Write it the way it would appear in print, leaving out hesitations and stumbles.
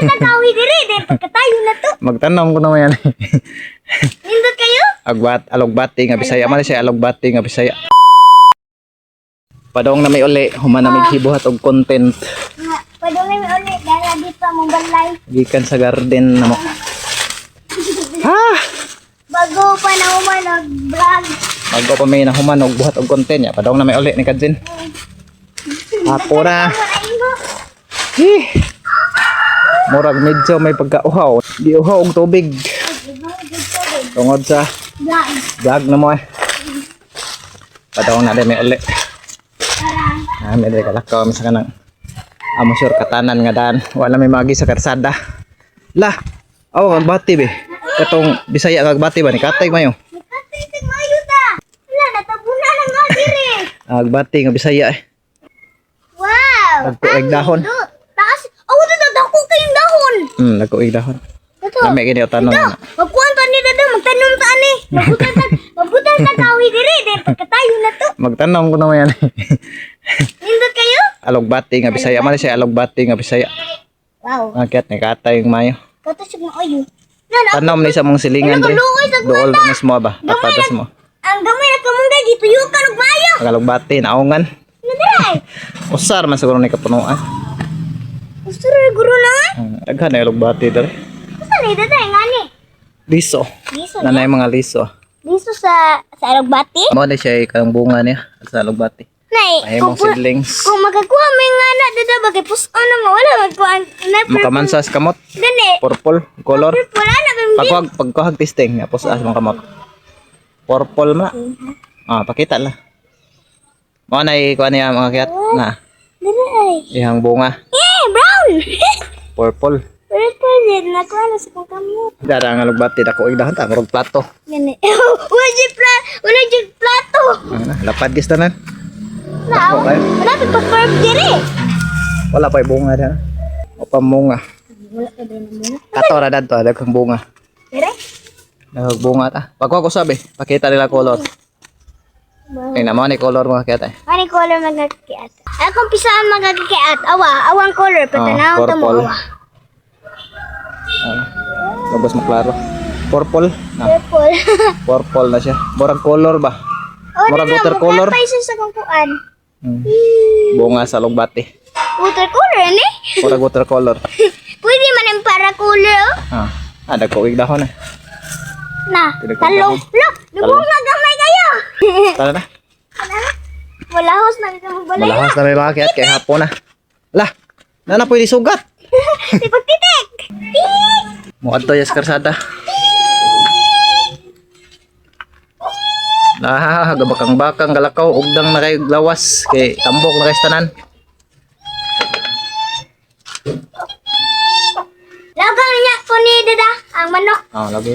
na kawi diri, dahil pagkatayo na to. Magtanong ko naman yan. Nindot kayo? Alogbati nga Bisaya. Man siya alogbati nga Bisaya. Padong na may uli, human na may hibuhat og content. Pwede na may ulit, dahil dito mong balay. Gikan sa garden na mo. Ha! Bago pa na uman nag-vlog. Bago pa may nahuman og buhat og content ya. Padong na may uli ni Kadzin. Ako na. Murag medyo may pagkauhaw. Di uhaw og tubig. Tungod sa vlog na mo eh. Padong na din may uli. May dali kalakaw sa kanang amo sure katanan nga daan. Wala may magi sa karsada. Lah, aw magbati be. Katong Bisaya kagbati ba ni Katay mayo? Katay tig mayo ta. Wala natabuna na nga diri. Agbati nga Bisaya eh. Wow. Nagkuig dahon. Taas. Oh, dako kayong dahon. Nagkuig dahon. Ito. Kami gini o tanong. Magkuhan ta ni dada magtanom ta ani. Mabutan ta kawi diri, dahil pagkatayo na to. Magtanong ko naman yan. Nindot kayo? Alogbati nga Bisaya. Man siya alogbati nga Bisaya. Wow. Akit ni Katay yung mayo. Kato siya ayo. Tanom ni sa mong silingan diri. Dool mismo ba? Tapatas mo. Ang gamay na kamunggay dito yung kanog mayo. Alogbati naungan. Nadiray. Usar man siguro ni kapunuan. Gusto rin guru na nga? Daghan na alogbati diri. Gusto rin daday nga ni. Liso. Liso Nanay mga liso. Liso sa Alugbati? Mo na siya kanang bunga niya sa alogbati. Nay, Ay mong seedlings. kung magkakuha may nga na dada bagay puso na mo wala magkuhan. Makamansas kamot. Gani. Purple color. Wala na bang Pagkuhag testing tapos as mong kamot. Purple na. Pakita la. Mo na ikuan niya mga kiyat na. Daray. Ihang bunga. Brown. Purple. Purple din nakuha na sa kong kamot. Dara nga lugbati dako igdahan ta murag plato. Gani. Wala jud plato. Lapad gis tanan. Now, wala pa perm diri. Wala pa bunga diyan. O pamunga. Wala pa din mo. Kato ra dadto daghang bunga. Diri? Daghang bunga ta. Pagko ko sabi, pakita nila color. Ay naman ni color mga kiyat. Ano color magkakiat? Akong pisaan magkakiat. Awang color patanaw ta mo awa. Lubos mo klaro. Purple. Purple. Purple na siya. Murag color ba? Murag watercolor. Pa isa sa kukuan. Bunga sa lugbati. Watercolor ni? Murag watercolor. Pwede man ang para color. Dagko igdahon eh. Na, talong. Look, lubunga gamay kayo. Tara na. Wala hos na dito magbalay. Malahas na rin mga kiyat kay hapon na. Lah, na pwede sugat. Tipag-titik. Muadto yes karsada. Gabakang-bakang galakaw ugdang na kay lawas kay tambok na kay tanan. Lagang niya ko ni dada ang manok. Lagi.